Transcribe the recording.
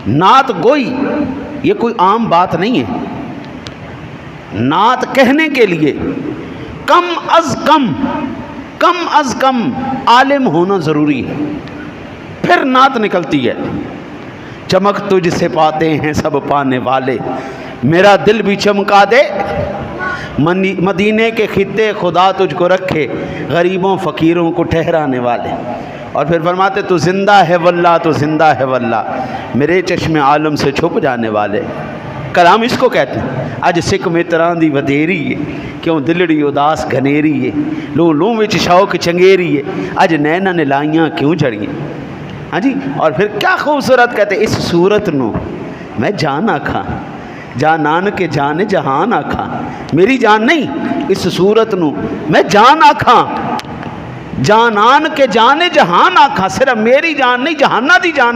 نعت گوئی یہ کوئی عام بات نہیں ہے. نعت کہنے کے لیے کم از کم عالم ہونا ضروری ہے، پھر نعت نکلتی ہے. چمک تجھ سے پاتے ہیں سب پانے والے، میرا دل بھی چمکا دے. مدینے کے خطے خدا تجھ کو رکھے، غریبوں فقیروں کو ٹھہرانے والے. اور پھر فرماتے تو زندہ ہے واللہ، تو زندہ ہے واللہ، میرے چشم عالم سے چھپ جانے والے. کلام اس کو کہتے ہیں. اج سکھ متراں دی ودیری ہے، کیوں دلڑی اداس گھنیری ہے، لو لوں وچ شوق چنگیری ہے، اج نینا نے لائیاں کیوں جڑیاں. ہاں جی. اور پھر کیا خوبصورت کہتے اس صورت نو میں جان آکھاں، جانان کے جان جہان آکھاں. میری جان نہیں، اس صورت نو میں جان آکھاں، جانان کے جان جہان آکھاں. صرف میری جان نہیں، جہانہ دی جان